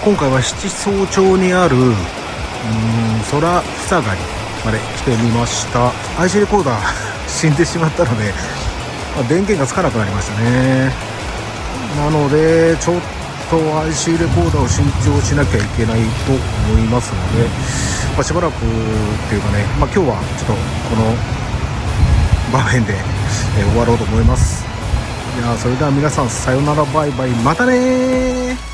今回は七草町にある空ふさがりまで来てみました。 IC レコーダー死んでしまったので、電源がつかなくなりましたね。なのでちょっと IC レコーダーを新調しなきゃいけないと思いますので、しばらくっていうかね、今日はちょっとこの場面で、終わろうと思います。じゃあそれでは皆さんさよなら、バイバイ、またねー。